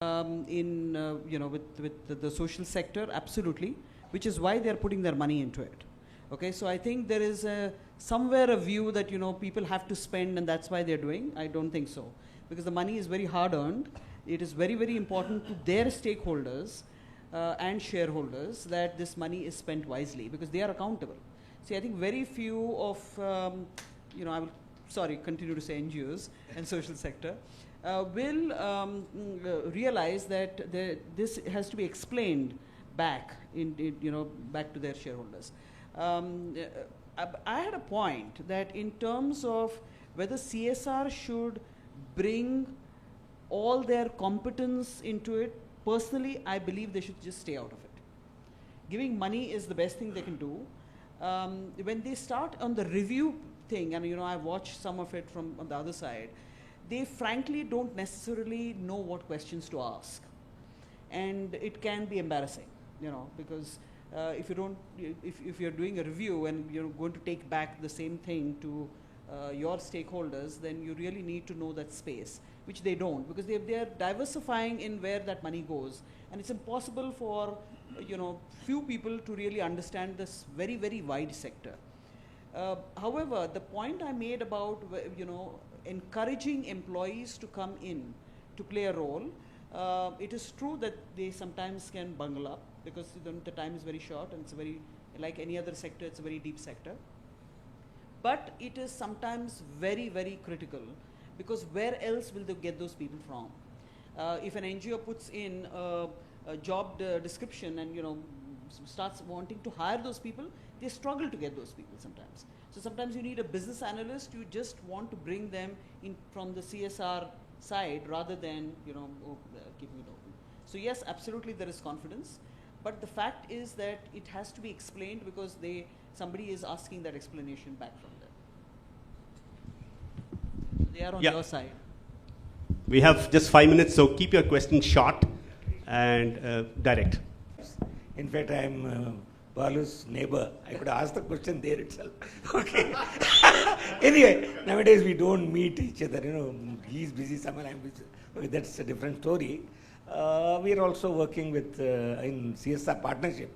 with the social sector, absolutely, which is why they're putting their money into it. Okay, so I think there is somewhere a view that people have to spend and that's why they're doing. I don't think so, because the money is very hard earned. It is very, very important to their stakeholders and shareholders that this money is spent wisely, because they are accountable. See, I think very few of I will continue to say NGOs and social sector will realize that this has to be explained back back to their shareholders. I had a point that in terms of whether CSR should bring all their competence into it, personally, I believe they should just stay out of it. Giving money is the best thing they can do. When they start on the review thing, and I watched some of it from on the other side, they frankly don't necessarily know what questions to ask, and it can be embarrassing, because if you're doing a review and you're going to take back the same thing to your stakeholders, then you really need to know that space, which they don't, because they are diversifying in where that money goes, and it's impossible for few people to really understand this very, very wide sector. However, the point I made about encouraging employees to come in to play a role, it is true that they sometimes can bungle up, because the time is very short and it's very, like any other sector, it's a very deep sector. But it is sometimes very, very critical, because where else will they get those people from? If an NGO puts in a job description and starts wanting to hire those people, they struggle to get those people sometimes. So sometimes you need a business analyst. You just want to bring them in from the CSR side rather than keeping it open. So yes, absolutely there is confidence, but the fact is that it has to be explained, because somebody is asking that explanation back from them. They are on your side. We have just 5 minutes, so keep your questions short and direct. In fact, I am Balu's neighbor. I could ask the question there itself. Okay. Anyway, nowadays we don't meet each other. He's busy somewhere, I'm busy. Okay, that's a different story. We are also working with in CSR partnership.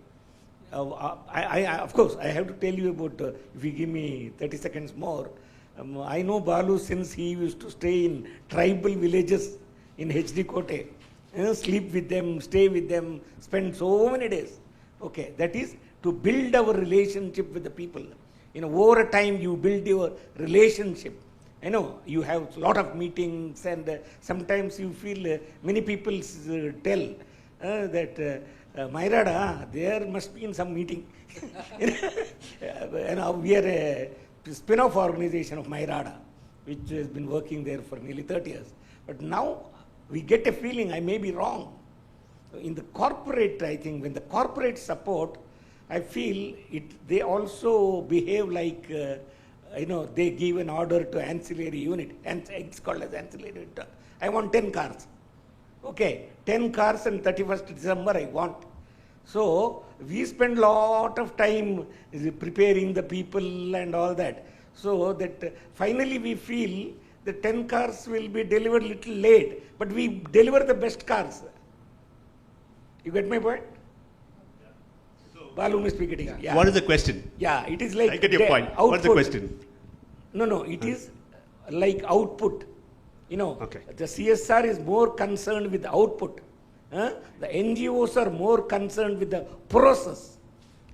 Of course, I have to tell you about, if you give me 30 seconds more, I know Balu since he used to stay in tribal villages in HD Kote. Sleep with them, stay with them, spend so many days. Okay, that is to build our relationship with the people. Over a time you build your relationship. You have a lot of meetings, and sometimes you feel many people tell that Mairada, there must be in some meeting. We are a spin-off organization of Mairada, which has been working there for nearly 30 years. But now we get a feeling, I may be wrong. In the corporate, I think, when the corporate support, I feel they also behave like, they give an order to ancillary unit, and it's called as ancillary unit. I want 10 cars. Okay, 10 cars and 31st December I want. So we spend a lot of time preparing the people and all that. So that finally we feel the 10 cars will be delivered little late, but we deliver the best cars. You get my point? Balu may speak it again. Yeah. What is the question? Yeah, it is like I get your point. Output. What's the question? No, it is like output. Okay. The CSR is more concerned with the output. The NGOs are more concerned with the process,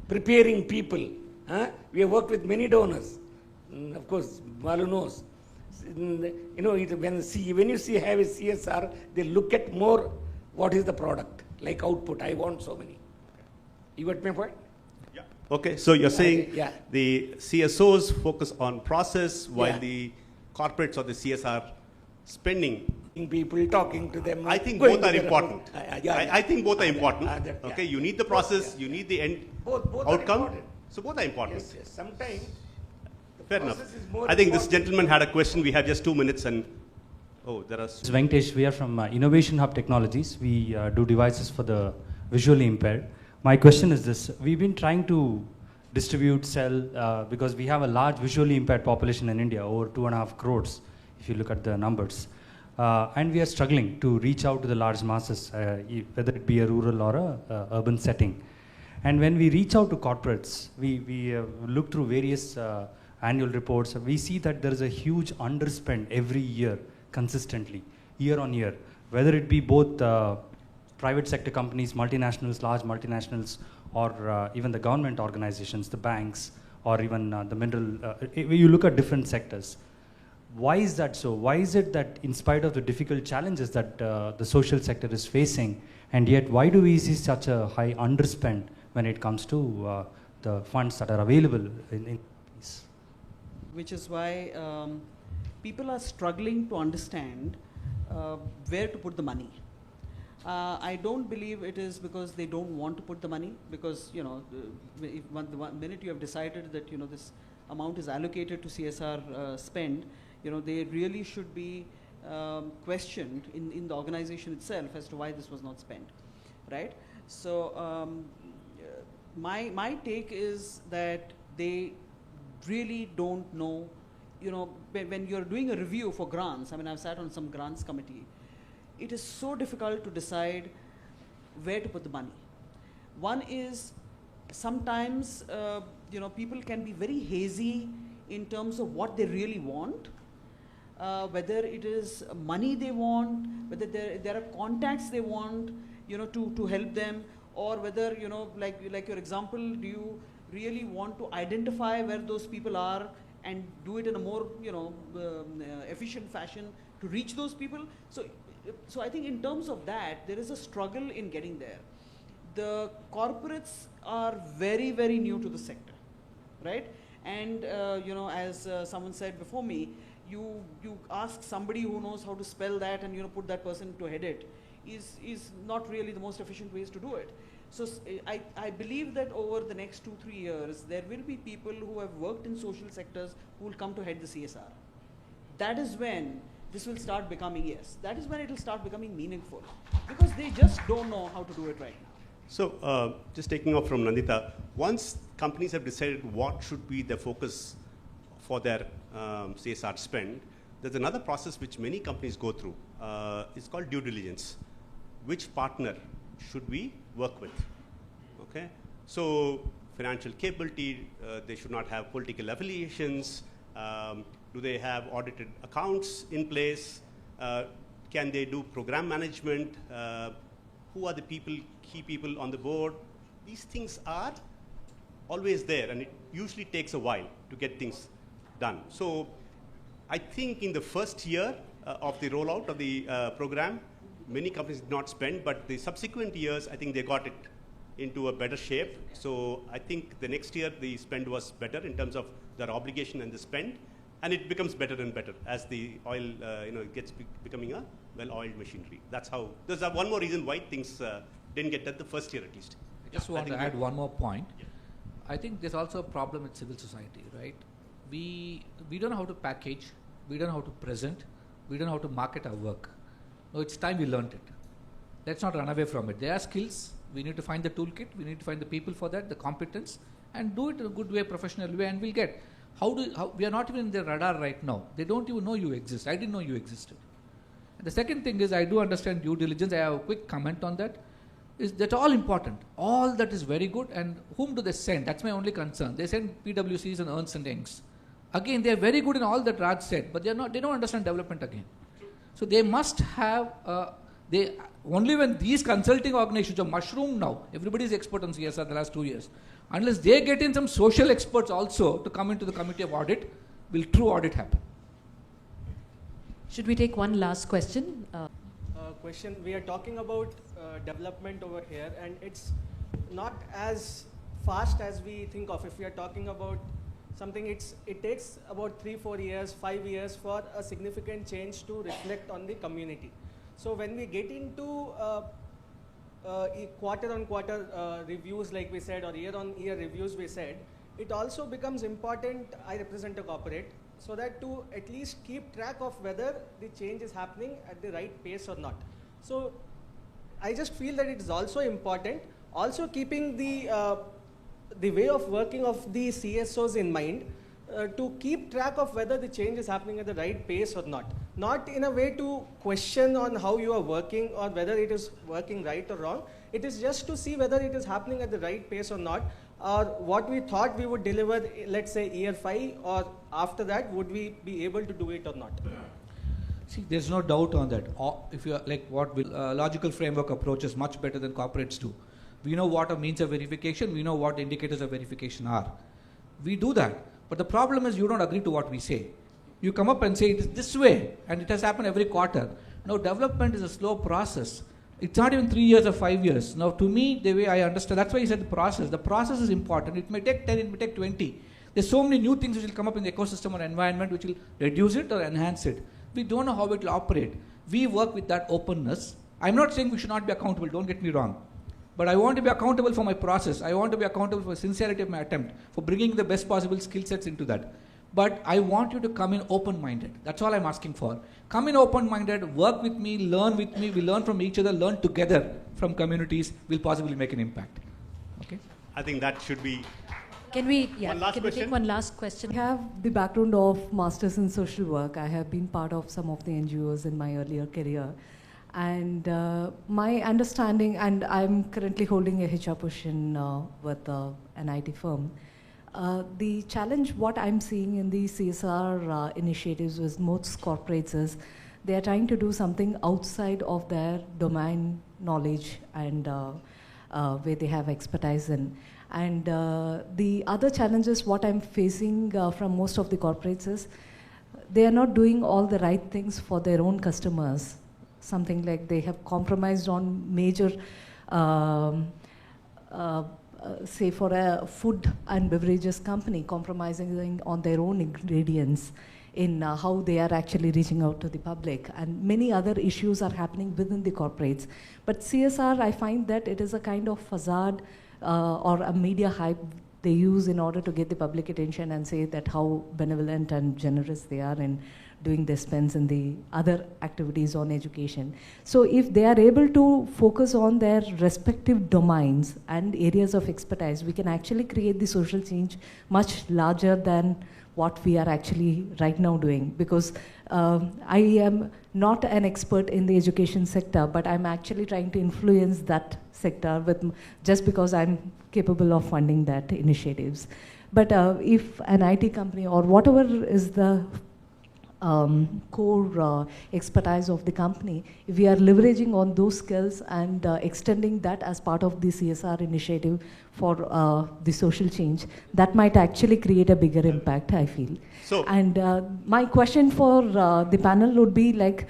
preparing people. We have worked with many donors. Of course, Balu knows. When you see have a CSR, they look at more what is the product, like output. I want so many. You got my point? Yeah. Okay, so you're saying the CSOs focus on process while the corporates or the CSR spending. People talking to them. I think both are important. I think both are important. Okay, you need the process, you need the end outcome. So both are important. Yes. Sometimes fair enough. I think this gentleman had a question. We have just 2 minutes, and there are. It's Venkatesh. We are from Innovation Hub Technologies. We do devices for the visually impaired. My question is this: we've been trying to distribute, sell, because we have a large visually impaired population in India, over 2.5 crores, if you look at the numbers. And we are struggling to reach out to the large masses, whether it be a rural or a urban setting. And when we reach out to corporates, we look through various annual reports, we see that there is a huge underspend every year consistently, year on year, whether it be both private sector companies, multinationals, large multinationals, or even the government organizations, the banks, or even the mineral, you look at different sectors. Why is that so? Why is it that in spite of the difficult challenges that the social sector is facing, and yet why do we see such a high underspend when it comes to the funds that are available in these? Which is why people are struggling to understand where to put the money. I don't believe it is because they don't want to put the money, because the one minute you have decided that this amount is allocated to CSR spend, they really should be questioned in the organization itself as to why this was not spent, right? So my take is that they really don't know, when you're doing a review for grants. I mean, I've sat on some grants committee. It is so difficult to decide where to put the money. One is sometimes, people can be very hazy in terms of what they really want, whether it is money they want, whether there are contacts they want, to help them, or whether, like your example, do you really want to identify where those people are and do it in a more, efficient fashion to reach those people? So I think in terms of that, there is a struggle in getting there. The corporates are very, very new to the sector, right? And as someone said before me, you ask somebody who knows how to spell that and put that person to head it, is not really the most efficient ways to do it. So I believe that over the next 2-3 years, there will be people who have worked in social sectors who will come to head the CSR. That is when this will start becoming, that is when it will start becoming meaningful, because they just don't know how to do it right now. So just taking off from Nandita, once companies have decided what should be their focus for their CSR spend, there's another process which many companies go through. It's called due diligence. Which partner should we work with? Okay, so financial capability, they should not have political affiliations. Do they have audited accounts in place? Can they do program management? Who are the key people on the board? These things are always there, and it usually takes a while to get things done. So I think in the first year of the rollout of the program, many companies did not spend, but the subsequent years, I think they got it into a better shape. So I think the next year, the spend was better in terms of their obligation and the spend, and it becomes better and better as the oil, gets becoming a well-oiled machinery. That's how. There's one more reason why things didn't get done the first year at least. I just want to add one more point. Yeah. I think there's also a problem with civil society, right? We don't know how to package, we don't know how to present, we don't know how to market our work. No, it's time we learned it. Let's not run away from it. There are skills. We need to find the toolkit. We need to find the people for that, the competence, and do it in a good way, professional way, and we'll get. We are not even in their radar right now. They don't even know you exist. I didn't know you existed. And the second thing is, I do understand due diligence. I have a quick comment on that. Is that all important? All that is very good. And whom do they send? That's my only concern. They send PwCs and Ernst & Youngs. Again, they are very good in all that Raj said, but they don't understand development again. So they must have, only when these consulting organizations are mushroom now, everybody is expert on CSR the last 2 years. Unless they get in some social experts also to come into the committee of audit, will true audit happen? Should we take one last question? Question, we are talking about development over here, and it's not as fast as we think of. If we are talking about something, it takes about 3-4 years, 5 years for a significant change to reflect on the community. So when we get into quarter-on-quarter reviews, like we said, or year-on-year reviews, we said, it also becomes important. I represent a corporate, so that to at least keep track of whether the change is happening at the right pace or not. So I just feel that it is also important, also keeping the way of working of the CSOs in mind, to keep track of whether the change is happening at the right pace or not. not in a way to question on how you are working or whether it is working right or wrong. It is just to see whether it is happening at the right pace or not, or what we thought we would deliver, let's say year 5, or after that, would we be able to do it or not? See, there's no doubt on that. If you are like what logical framework approach is much better than corporates do. We know what a means of verification. We know what indicators of verification are. We do that. But the problem is you don't agree to what we say. You come up and say it is this way, and it has happened every quarter. Now, development is a slow process. It's not even 3 years or 5 years. Now, to me, the way I understand, that's why you said the process. The process is important. It may take 10, it may take 20. There's so many new things which will come up in the ecosystem or environment which will reduce it or enhance it. We don't know how it will operate. We work with that openness. I'm not saying we should not be accountable, don't get me wrong. But I want to be accountable for my process. I want to be accountable for the sincerity of my attempt, for bringing the best possible skill sets into that. But I want you to come in open-minded. That's all I'm asking for. Come in open-minded, work with me, we learn from each other, learn together from communities, we'll possibly make an impact. Okay? I think that should be... Can we take one last question? I have the background of Masters in Social Work. I have been part of some of the NGOs in my earlier career. And my understanding, and I'm currently holding a HR position with an IT firm. The challenge, what I'm seeing in the CSR initiatives with most corporates is they are trying to do something outside of their domain knowledge and where they have expertise in. And the other challenges, what I'm facing from most of the corporates is they are not doing all the right things for their own customers. Something like they have compromised on major, say for a food and beverages company, compromising on their own ingredients in how they are actually reaching out to the public. And many other issues are happening within the corporates. But CSR, I find that it is a kind of facade or a media hype they use in order to get the public attention and say that how benevolent and generous they are in doing their spends in the other activities on education. So if they are able to focus on their respective domains and areas of expertise, we can actually create the social change much larger than what we are actually right now doing. Because I am not an expert in the education sector, but I'm actually trying to influence that sector with just because I'm capable of funding that initiatives. But if an IT company or whatever is the core expertise of the company, if we are leveraging on those skills and extending that as part of the CSR initiative for the social change, that might actually create a bigger impact, I feel. So, and my question for the panel would be like,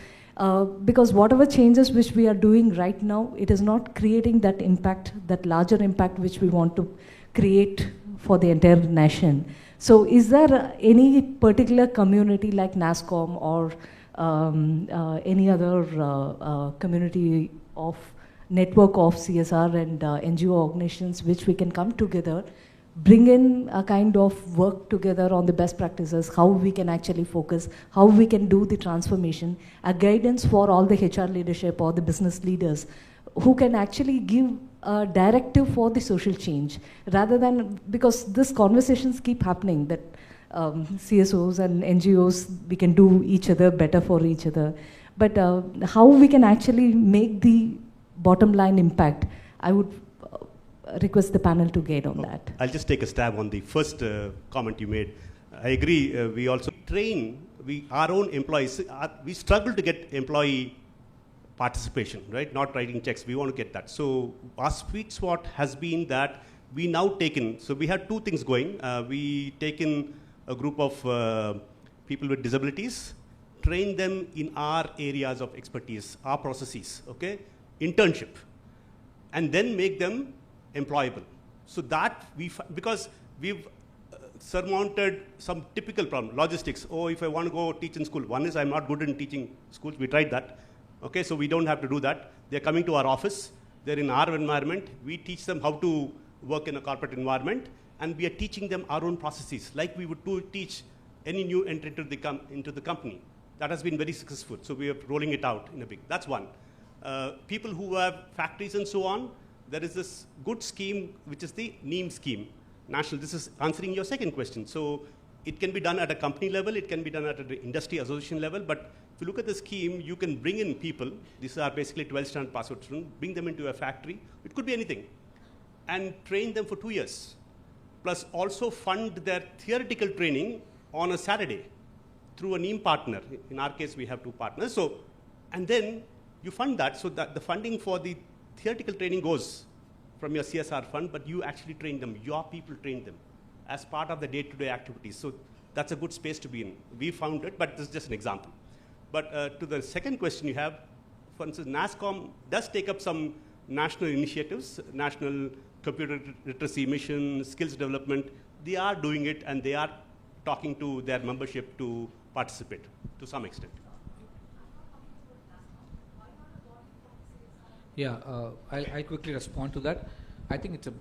because whatever changes which we are doing right now, it is not creating that impact, that larger impact which we want to create for the entire nation. So is there any particular community like NASCOM or any other community of network of CSR and NGO organizations which we can come together, bring in a kind of work together on the best practices, how we can actually focus, how we can do the transformation, a guidance for all the HR leadership or the business leaders who can actually give a directive for the social change, rather than, because these conversations keep happening that CSOs and NGOs, we can do each other better for each other. But how we can actually make the bottom line impact, I would request the panel to get on that. I'll just take a stab on the first comment you made. I agree, we also train our own employees. We struggle to get employee participation, right? Not writing checks, we want to get that. So our sweet spot has been that we now take in, so we have two things going. We take in a group of people with disabilities, train them in our areas of expertise, our processes, okay? Internship, and then make them employable. So that because we've surmounted some typical problem, logistics. Oh, if I want to go teach in school, one is I'm not good in teaching schools, we tried that. Okay, so we don't have to do that. They're coming to our office, they're in our environment, we teach them how to work in a corporate environment, and we are teaching them our own processes, like we would teach any new entrant into the company. That has been very successful, so we are rolling it out in a big, that's one. People who have factories and so on, there is this good scheme, which is the NEEM scheme, national. This is answering your second question. So it can be done at a company level, it can be done at an industry association level, but If you look at the scheme, you can bring in people. These are basically 12th standard pass out students. Bring them into a factory. It could be anything. And train them for 2 years. Plus also fund their theoretical training on a Saturday through a NEEM partner. In our case, we have 2 partners. So, and then you fund that so that the funding for the theoretical training goes from your CSR fund, but you actually train them. Your people train them as part of the day-to-day activities. So that's a good space to be in. We found it, but this is just an example. But to the second question you have, for instance, NASSCOM does take up some national initiatives, national computer literacy mission, skills development. They are doing it, and they are talking to their membership to participate to some extent. Yeah, I'll quickly respond to that. I think it's a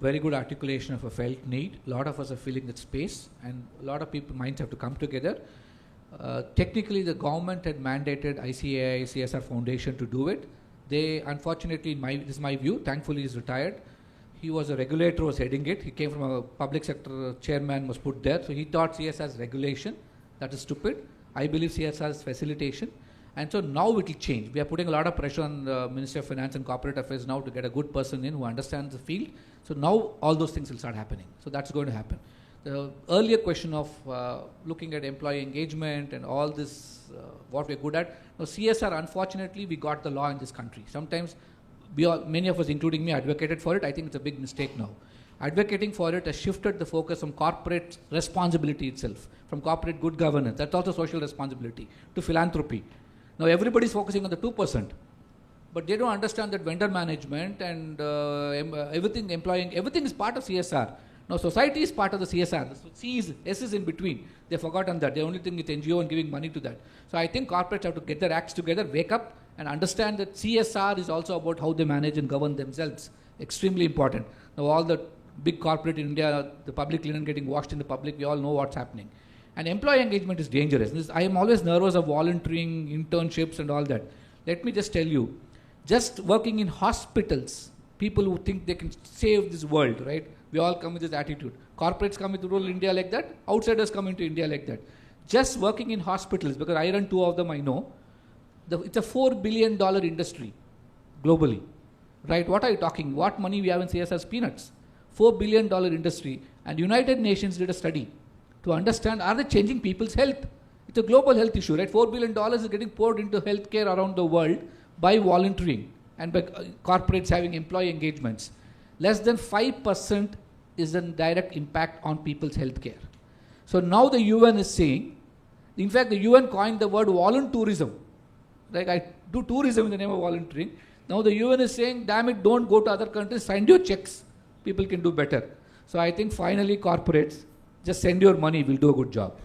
very good articulation of a felt need. A lot of us are filling that space, and a lot of people minds have to come together. Technically, the government had mandated ICAI, CSR Foundation to do it. They, unfortunately, this is my view, thankfully he's retired. He was a regulator who was heading it. He came from a public sector chairman, was put there. So he thought CSR is regulation. That is stupid. I believe CSR is facilitation. And so now it will change. We are putting a lot of pressure on the Ministry of Finance and Corporate Affairs now to get a good person in who understands the field. So now all those things will start happening. So that's going to happen. The earlier question of looking at employee engagement and all this, what we're good at. Now CSR, unfortunately, we got the law in this country. Sometimes many of us, including me, advocated for it. I think it's a big mistake now. Advocating for it has shifted the focus from corporate responsibility itself, from corporate good governance, that's also social responsibility, to philanthropy. Now everybody's focusing on the 2%, but they don't understand that vendor management and everything, everything is part of CSR. Now society is part of the CSR. The S is in between. They've forgotten that. They only think it's NGO and giving money to that. So I think corporates have to get their acts together, wake up, and understand that CSR is also about how they manage and govern themselves. Extremely important. Now all the big corporate in India, the public linen getting washed in the public, we all know what's happening. And employee engagement is dangerous. I am always nervous of volunteering, internships and all that. Let me just tell you, just working in hospitals, people who think they can save this world, right? We all come with this attitude. Corporates come into rural India like that, outsiders come into India like that. Just working in hospitals, because I run 2 of them, I know, it's a $4 billion industry globally, right? What are you talking? What money we have in CSR is peanuts. $4 billion industry, and United Nations did a study to understand, are they changing people's health? It's a global health issue, right? $4 billion is getting poured into healthcare around the world by volunteering and by corporates having employee engagements. Less than 5% is the direct impact on people's healthcare. So now the UN is saying, in fact the UN coined the word voluntourism. Like I do tourism in the name of volunteering. Now the UN is saying, damn it, don't go to other countries, send your checks. People can do better. So I think finally corporates, just send your money, we'll do a good job.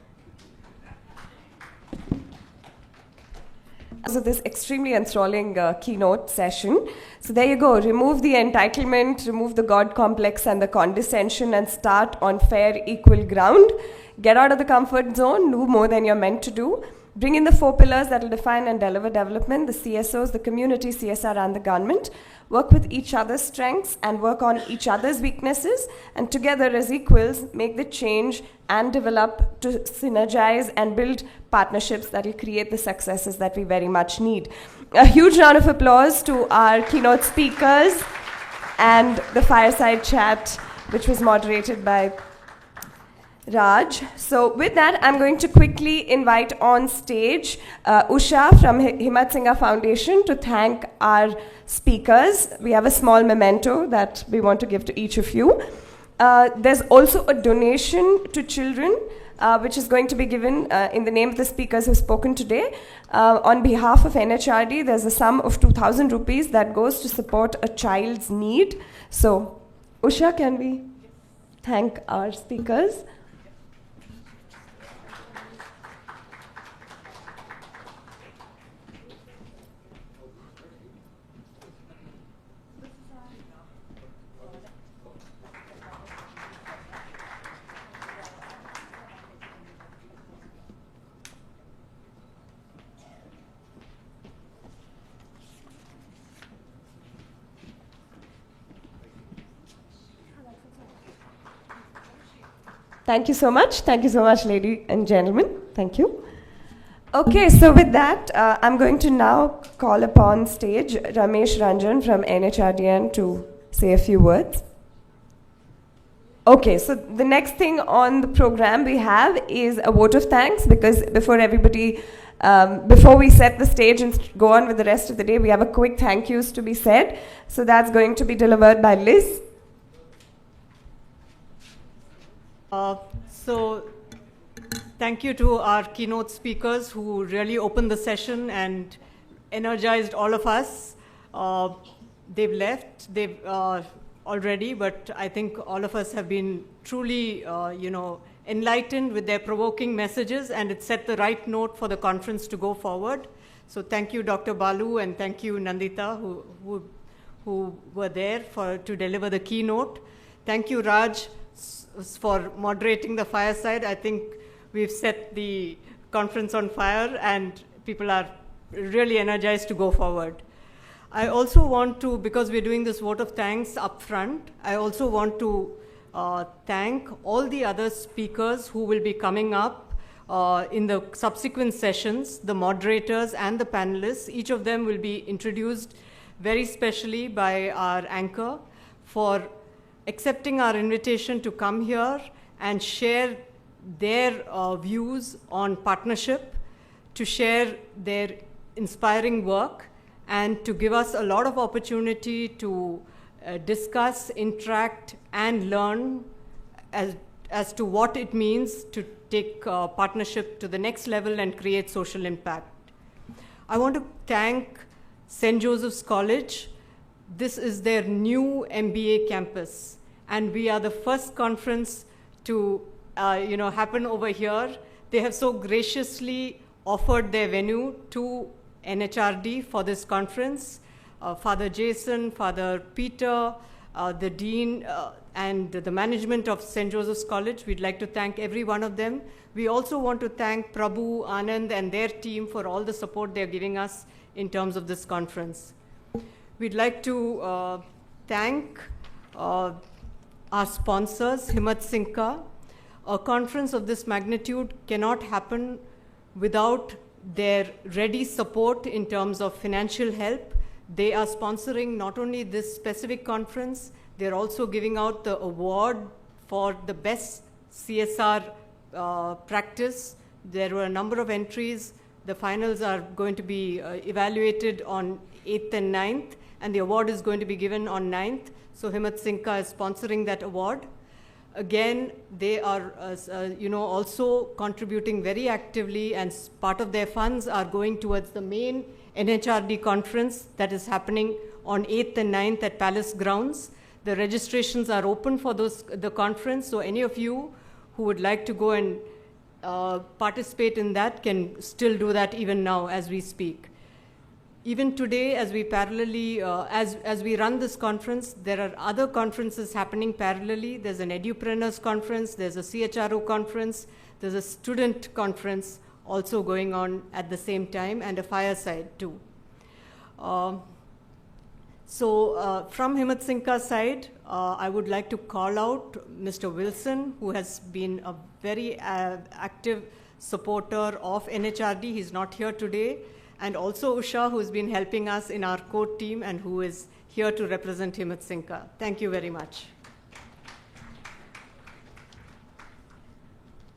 So this extremely enthralling keynote session. So there you go, remove the entitlement, remove the God complex and the condescension, and start on fair, equal ground. Get out of the comfort zone, do more than you're meant to do. Bring in the 4 pillars that will define and deliver development, the CSOs, the community, CSR and the government. Work with each other's strengths and work on each other's weaknesses, and together as equals make the change and develop to synergize and build partnerships that will create the successes that we very much need. A huge round of applause to our keynote speakers and the fireside chat, which was moderated by Raj. So with that, I'm going to quickly invite on stage Usha from Himmat Singha Foundation to thank our speakers. We have a small memento that we want to give to each of you. There's also a donation to children, which is going to be given in the name of the speakers who've spoken today. On behalf of NHRD, there's a sum of 2,000 rupees that goes to support a child's need. So, Usha, can we thank our speakers? Thank you so much. Thank you so much, ladies and gentlemen. Thank you. Okay, so with that, I'm going to now call upon stage Ramesh Ranjan from NHRD to say a few words. Okay, so the next thing on the program we have is a vote of thanks, because before we set the stage and go on with the rest of the day, we have a quick thank yous to be said. So that's going to be delivered by Liz. Thank you to our keynote speakers who really opened the session and energized all of us. They've left already, but I think all of us have been truly enlightened with their provoking messages, and it set the right note for the conference to go forward. So thank you, Dr. Balu, and thank you, Nandita, who were there to deliver the keynote. Thank you, Raj, for moderating the fireside. I think we've set the conference on fire, and people are really energized to go forward. I also want to, because we're doing this vote of thanks up front, I also want to thank all the other speakers who will be coming up in the subsequent sessions, the moderators and the panelists. Each of them will be introduced very specially by our anchor for accepting our invitation to come here and share their views on partnership, to share their inspiring work, and to give us a lot of opportunity to discuss, interact, and learn as to what it means to take partnership to the next level and create social impact. I want to thank St. Joseph's College. This is their new MBA campus, and we are the first conference to happen over here. They have so graciously offered their venue to NHRD for this conference. Father Jason, Father Peter, the Dean, and the management of St. Joseph's College, we'd like to thank every one of them. We also want to thank Prabhu, Anand, and their team for all the support they're giving us in terms of this conference. We'd like to thank our sponsors, Himmat Sinka. A conference of this magnitude cannot happen without their ready support in terms of financial help. They are sponsoring not only this specific conference, they're also giving out the award for the best CSR practice. There were a number of entries. The finals are going to be evaluated on 8th and 9th, and the award is going to be given on 9th. So Himmat Sinka is sponsoring that award. Again, they are also contributing very actively, and part of their funds are going towards the main NHRD conference that is happening on 8th and 9th at Palace Grounds. The registrations are open for the conference, so any of you who would like to go and participate in that can still do that even now as we speak. Even today, as we parallelly, as we run this conference, there are other conferences happening parallelly. There's an Edupreneurs conference, there's a CHRO conference, there's a student conference also going on at the same time, and a fireside too. From Himmat Sinka's side, I would like to call out Mr. Wilson, who has been a very active supporter of NHRD. He's not here today. And also Usha, who's been helping us in our core team and who is here to represent Himmat Sinka. Thank you very much.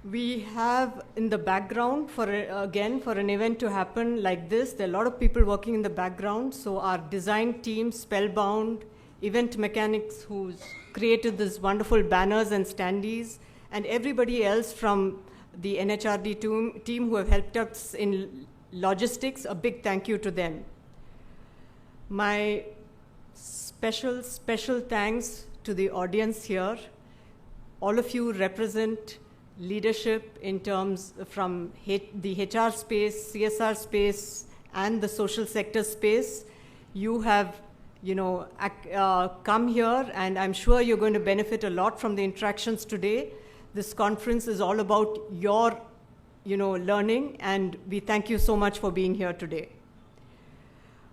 We have in the background, again, for an event to happen like this, there are a lot of people working in the background. So our design team, Spellbound, event mechanics who's created these wonderful banners and standees, and everybody else from the NHRD team who have helped us in logistics, a big thank you to them. My special thanks to the audience here. All of you represent leadership in terms from the HR space, CSR space, and the social sector space. You have, come here, and I'm sure you're going to benefit a lot from the interactions today. This conference is all about your learning, and we thank you so much for being here today.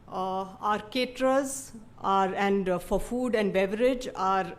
Our caterers and for food and beverage are